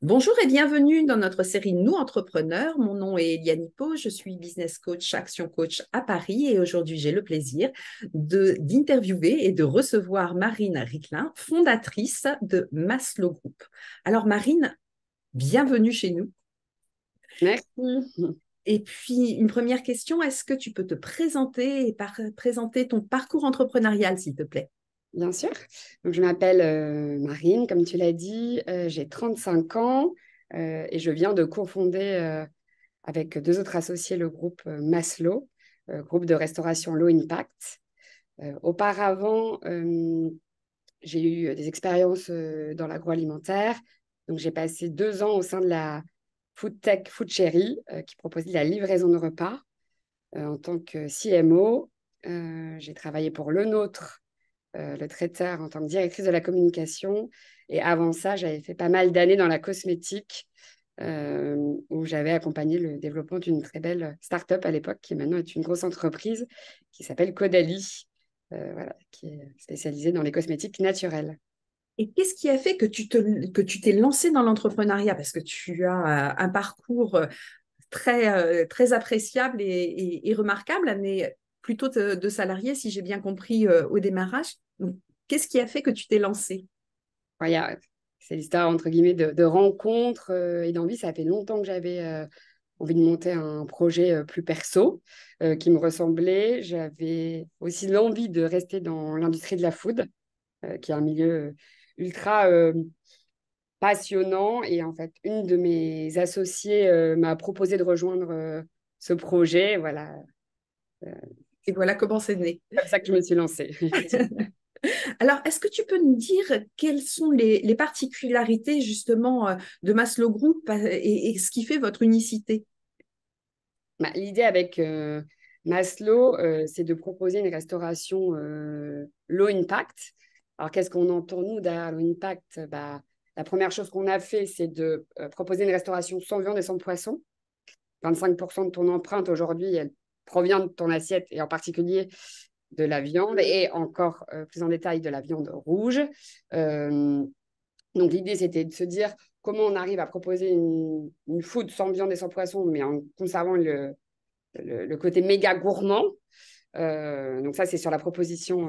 Bonjour et bienvenue dans notre série Nous Entrepreneurs. Mon nom est Eliane Hippo, je suis business coach, action coach à Paris et aujourd'hui j'ai le plaisir d'interviewer et de recevoir Marine Ricklin, fondatrice de Maslow Group. Alors Marine, bienvenue chez nous. Merci. Et puis une première question, est-ce que tu peux te présenter et présenter ton parcours entrepreneurial s'il te plaît? Bien sûr. Donc, je m'appelle Marine, comme tu l'as dit. J'ai 35 ans et je viens de cofonder avec deux autres associés le groupe Maslow, groupe de restauration Low Impact. Auparavant, j'ai eu des expériences dans l'agroalimentaire. Donc, j'ai passé 2 ans au sein de la Food Tech Food Cherry qui proposait la livraison de repas en tant que CMO. J'ai travaillé pour Le Nôtre, le traiteur, en tant que directrice de la communication. Et avant ça, j'avais fait pas mal d'années dans la cosmétique, où j'avais accompagné le développement d'une très belle start-up à l'époque, qui maintenant est une grosse entreprise, qui s'appelle Caudalie, voilà, qui est spécialisée dans les cosmétiques naturels. Et qu'est-ce qui a fait que tu t'es lancé dans l'entrepreneuriat? Parce que tu as un parcours très appréciable et remarquable, mais plutôt de salarié, si j'ai bien compris au démarrage. Donc, qu'est-ce qui a fait que tu t'es lancé? Voilà, c'est l'histoire, entre guillemets, de rencontres et d'envie. Ça fait longtemps que j'avais envie de monter un projet plus perso qui me ressemblait. J'avais aussi l'envie de rester dans l'industrie de la food, qui est un milieu ultra passionnant. Et en fait, une de mes associées m'a proposé de rejoindre ce projet. Voilà, euh, Et voilà comment c'est né. c'est comme ça que je me suis lancée, effectivement. Alors, est-ce que tu peux nous dire quelles sont les particularités justement de Maslow Group et ce qui fait votre unicité? Bah, l'idée avec Maslow, c'est de proposer une restauration low impact. Alors, qu'est-ce qu'on entend, nous, derrière low impact? Bah, la première chose qu'on a fait, c'est de proposer une restauration sans viande et sans poisson. 25% de ton empreinte aujourd'hui, elle provient de ton assiette et en particulier de la viande et encore plus en détail de la viande rouge. Euh, donc, l'idée, c'était de se dire comment on arrive à proposer une food sans viande et sans poisson, mais en conservant le côté méga gourmand. Donc ça, c'est sur la proposition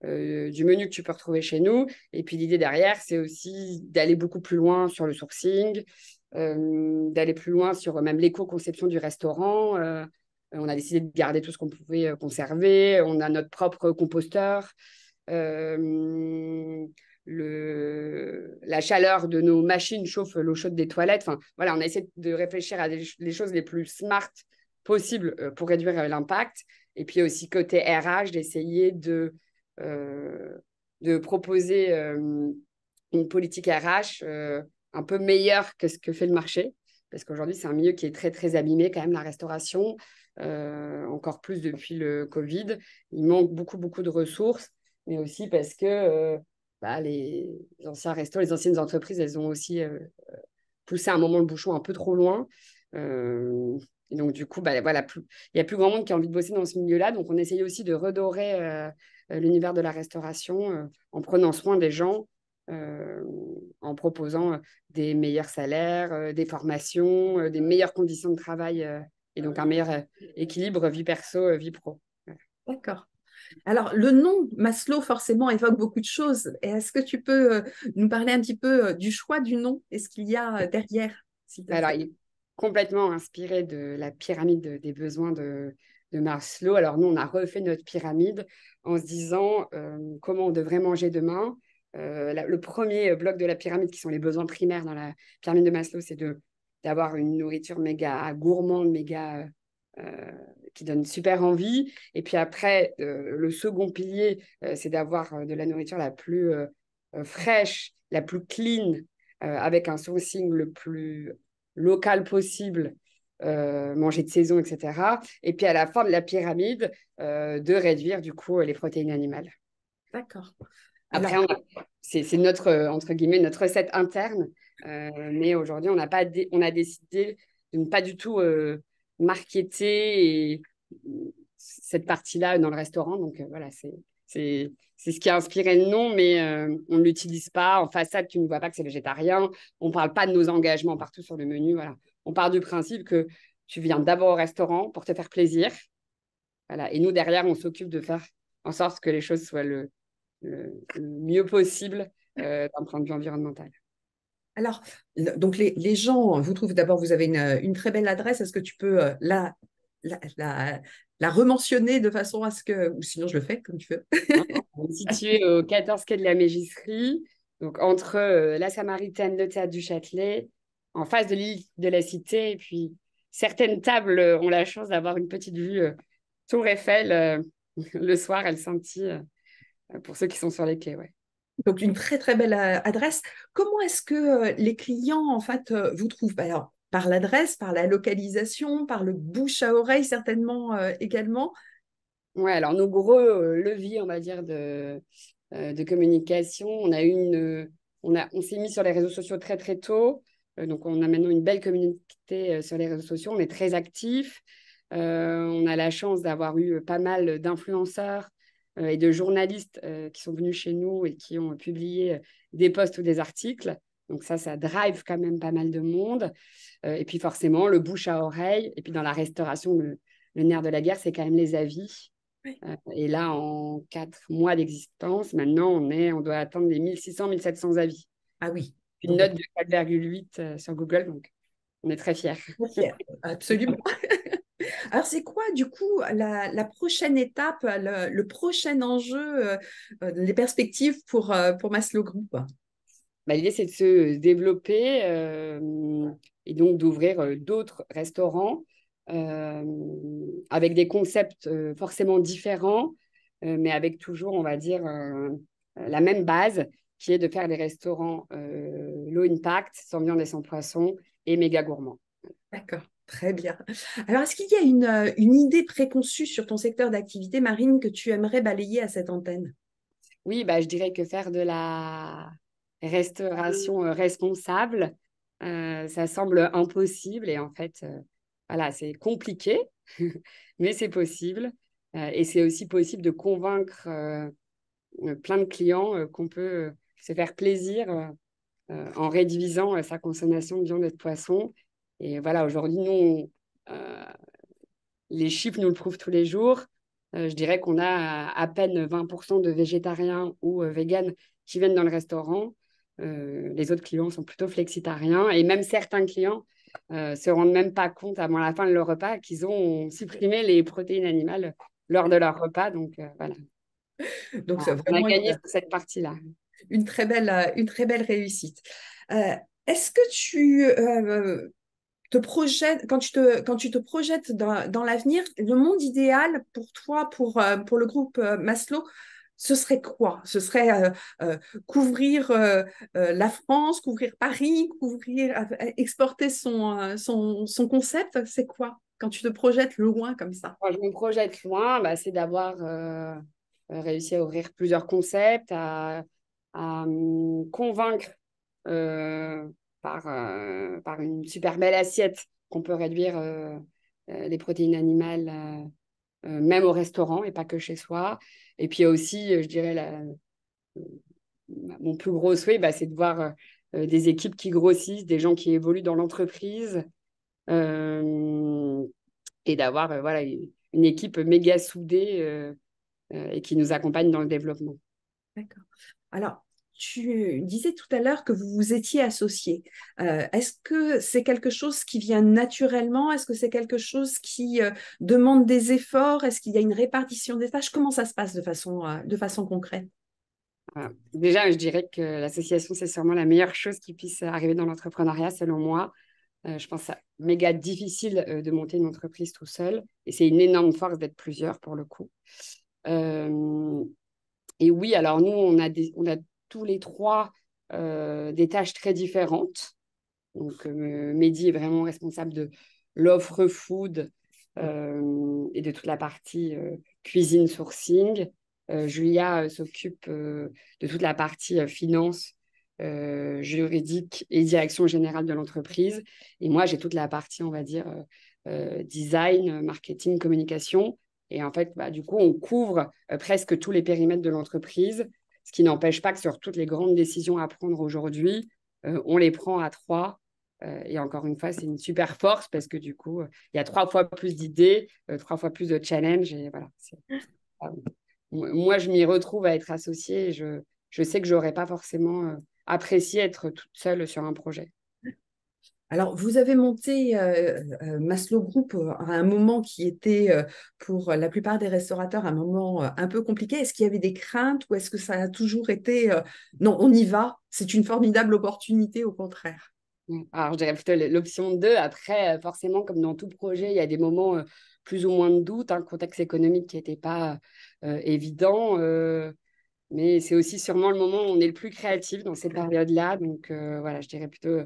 du menu que tu peux retrouver chez nous. Et puis l'idée derrière, c'est aussi d'aller beaucoup plus loin sur le sourcing, d'aller plus loin sur même l'éco-conception du restaurant. On a décidé de garder tout ce qu'on pouvait conserver. On a notre propre composteur. Euh, la chaleur de nos machines chauffe l'eau chaude des toilettes. Enfin, voilà, on a essayé de réfléchir à les choses les plus smart possibles pour réduire l'impact. Et puis aussi côté RH, d'essayer de proposer une politique RH un peu meilleure que ce que fait le marché. Parce qu'aujourd'hui, c'est un milieu qui est très, très abîmé quand même, la restauration, encore plus depuis le Covid. Il manque beaucoup, beaucoup de ressources, mais aussi parce que bah, les anciens restos, les anciennes entreprises, elles ont aussi poussé à un moment le bouchon un peu trop loin. Et donc, du coup, bah, voilà, il y a plus grand monde qui a envie de bosser dans ce milieu-là. Donc, on essaye aussi de redorer l'univers de la restauration en prenant soin des gens, euh, en proposant des meilleurs salaires, des formations, des meilleures conditions de travail et donc un meilleur équilibre vie perso, vie pro. Voilà. D'accord. Alors, le nom Maslow, forcément, évoque beaucoup de choses. Et est-ce que tu peux nous parler un petit peu du choix du nom et ce qu'il y a derrière, s'il te Alors, plaît? il est complètement inspiré de la pyramide des besoins de Maslow. Alors, nous, on a refait notre pyramide en se disant comment on devrait manger demain. Le premier bloc de la pyramide, qui sont les besoins primaires dans la pyramide de Maslow, c'est d'avoir une nourriture méga gourmande, méga qui donne super envie. Et puis après, le second pilier, c'est d'avoir de la nourriture la plus fraîche, la plus clean, avec un sourcing le plus local possible, manger de saison, etc. Et puis à la fin de la pyramide, de réduire du coup les protéines animales. D'accord. Après, Alors, c'est notre, entre guillemets, notre recette interne. Mais aujourd'hui, on a décidé de ne pas du tout marketer cette partie-là dans le restaurant. Donc voilà, c'est ce qui a inspiré le nom, mais on ne l'utilise pas. En façade, tu ne vois pas que c'est végétarien. On ne parle pas de nos engagements partout sur le menu. Voilà. On part du principe que tu viens d'abord au restaurant pour te faire plaisir. Voilà. Et nous, derrière, on s'occupe de faire en sorte que les choses soient le mieux possible d'un point de vue environnemental. Alors, donc les gens, vous trouvent d'abord, vous avez une très belle adresse. Est-ce que tu peux la, la, la rementionner de façon à ce que, ou sinon je le fais comme tu veux. On est situé au 14 quai de la Mégisserie, donc entre la Samaritaine, le théâtre du Châtelet, en face de l'île de la Cité. Et puis, certaines tables ont la chance d'avoir une petite vue Tour Eiffel le soir. Elle scintille pour ceux qui sont sur les quais. Ouais. Donc, une très, très belle adresse. Comment est-ce que les clients, en fait, vous trouvent? Alors, par l'adresse, par la localisation, par le bouche à oreille, certainement également. Ouais, alors nos gros leviers, on va dire, de communication, on s'est mis sur les réseaux sociaux très, très tôt. Donc, on a maintenant une belle communauté sur les réseaux sociaux. On est très actifs. On a la chance d'avoir eu pas mal d'influenceurs et de journalistes qui sont venus chez nous et qui ont publié des posts ou des articles. Donc ça drive quand même pas mal de monde. Et puis forcément, le bouche à oreille. Et puis dans la restauration, le nerf de la guerre, c'est quand même les avis. Oui. Et là, en 4 mois d'existence, maintenant, on doit atteindre les 1600, 1700 avis. Ah oui. Une Donc, note de 4,8 sur Google, donc on est très fiers. très fière. Absolument. Alors, c'est quoi, du coup, la prochaine étape, le prochain enjeu, les perspectives pour Maslow Group? Bah, l'idée, c'est de se développer et donc d'ouvrir d'autres restaurants avec des concepts forcément différents, mais avec toujours, on va dire, la même base, qui est de faire des restaurants low impact, sans viande et sans poisson, et méga gourmands. D'accord, très bien. Alors, est-ce qu'il y a une idée préconçue sur ton secteur d'activité marine que tu aimerais balayer à cette antenne? Oui, bah, je dirais que faire de la restauration responsable, ça semble impossible et en fait, voilà, c'est compliqué, mais c'est possible. Et c'est aussi possible de convaincre plein de clients qu'on peut se faire plaisir en réduisant sa consommation de viande et de poisson. Et voilà, aujourd'hui, euh, les chiffres nous le prouvent tous les jours. Je dirais qu'on a à peine 20% de végétariens ou véganes qui viennent dans le restaurant. Les autres clients sont plutôt flexitariens et même certains clients se rendent même pas compte avant la fin de leur repas qu'ils ont supprimé les protéines animales lors de leur repas. Donc voilà, Donc, c'est on a vraiment gagné sur cette partie-là. une très belle réussite. Euh, Est-ce que tu te projettes, quand tu te projettes dans l'avenir, le monde idéal pour toi, pour le groupe Maslow, ce serait quoi? Ce serait couvrir la France, couvrir Paris, exporter son concept? C'est quoi quand tu te projettes loin comme ça? Quand je me projette loin, bah, c'est d'avoir réussi à ouvrir plusieurs concepts, à convaincre euh, par une super belle assiette qu'on peut réduire les protéines animales même au restaurant et pas que chez soi. Et puis aussi, je dirais, mon plus gros souhait, bah, c'est de voir des équipes qui grossissent, des gens qui évoluent dans l'entreprise et d'avoir voilà, une équipe méga soudée et qui nous accompagne dans le développement. D'accord. Alors, tu disais tout à l'heure que vous vous étiez associés. Est-ce que c'est quelque chose qui vient naturellement? Est-ce que c'est quelque chose qui demande des efforts? Est-ce qu'il y a une répartition des tâches? Comment ça se passe de façon concrète? Voilà. Déjà, je dirais que l'association, c'est sûrement la meilleure chose qui puisse arriver dans l'entrepreneuriat, selon moi. Je pense que c'est méga difficile de monter une entreprise tout seul. Et c'est une énorme force d'être plusieurs, pour le coup. Euh, et oui, alors nous, on a tous les trois des tâches très différentes. Donc, Mehdi est vraiment responsable de l'offre food et de toute la partie cuisine sourcing. Julia s'occupe de toute la partie finance, juridique et direction générale de l'entreprise. Et moi, j'ai toute la partie, on va dire, design, marketing, communication. Et en fait, du coup, on couvre presque tous les périmètres de l'entreprise, ce qui n'empêche pas que sur toutes les grandes décisions à prendre aujourd'hui, on les prend à trois. Et encore une fois, c'est une super force parce que du coup, il y a 3 fois plus d'idées, 3 fois plus de challenges. Et voilà, moi, je m'y retrouve à être associée et je sais que je n'aurais pas forcément apprécié être toute seule sur un projet. Alors, vous avez monté Maslow Group à un moment qui était, pour la plupart des restaurateurs, un moment un peu compliqué. Est-ce qu'il y avait des craintes ou est-ce que ça a toujours été, non, on y va, c'est une formidable opportunité, au contraire? Alors, je dirais plutôt l'option 2. Après, forcément, comme dans tout projet, il y a des moments plus ou moins de doute, un contexte économique qui n'était pas évident. Mais c'est aussi sûrement le moment où on est le plus créatif dans ces périodes-là. Donc, voilà, je dirais plutôt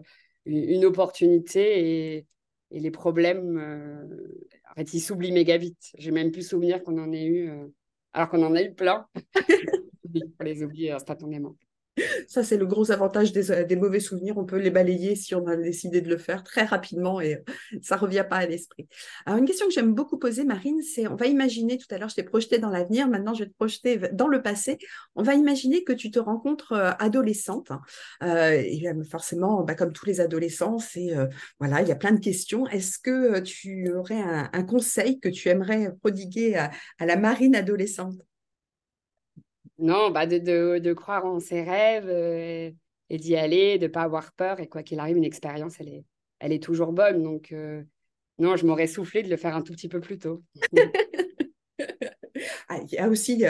une opportunité et les problèmes, en fait, ils s'oublient méga vite. J'ai même plus souvenir qu'on en ait eu, alors qu'on en a eu plein. On les oublie instantanément. Ça, c'est le gros avantage des mauvais souvenirs. On peut les balayer si on a décidé de le faire très rapidement et ça ne revient pas à l'esprit. Alors, une question que j'aime beaucoup poser, Marine, c'est, on va imaginer, tout à l'heure, je t'ai projeté dans l'avenir, maintenant je vais te projeter dans le passé. On va imaginer que tu te rencontres adolescente. Et forcément, comme tous les adolescents, voilà, il y a plein de questions. Est-ce que tu aurais un conseil que tu aimerais prodiguer à la Marine adolescente? Non, de croire en ses rêves et d'y aller, de ne pas avoir peur. Et quoi qu'il arrive, une expérience, elle est toujours bonne. Donc, non, je m'aurais soufflé de le faire un tout petit peu plus tôt. Ah, il y a aussi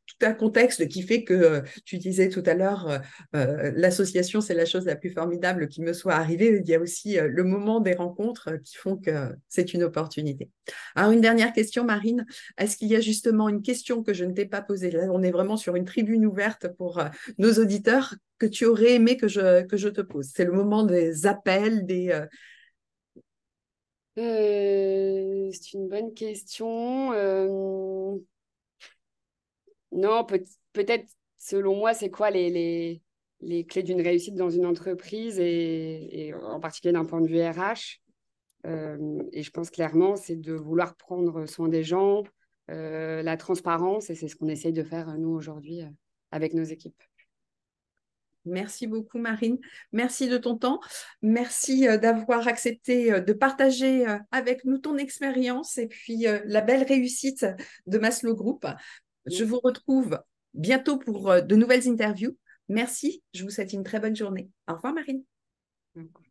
tout un contexte qui fait que tu disais tout à l'heure, l'association, c'est la chose la plus formidable qui me soit arrivée. Il y a aussi le moment des rencontres qui font que c'est une opportunité. Alors, une dernière question, Marine. Est-ce qu'il y a justement une question que je ne t'ai pas posée? Là, on est vraiment sur une tribune ouverte pour nos auditeurs que tu aurais aimé que je te pose. C'est le moment des appels, C'est une bonne question. Non, peut-être, selon moi, c'est quoi les clés d'une réussite dans une entreprise et en particulier d'un point de vue RH. Et je pense clairement, c'est de vouloir prendre soin des gens, la transparence, et c'est ce qu'on essaye de faire, nous, aujourd'hui, avec nos équipes. Merci beaucoup, Marine. Merci de ton temps. Merci d'avoir accepté de partager avec nous ton expérience et puis la belle réussite de Maslow Group. Je vous retrouve bientôt pour de nouvelles interviews. Merci. Je vous souhaite une très bonne journée. Au revoir, Marine. Merci.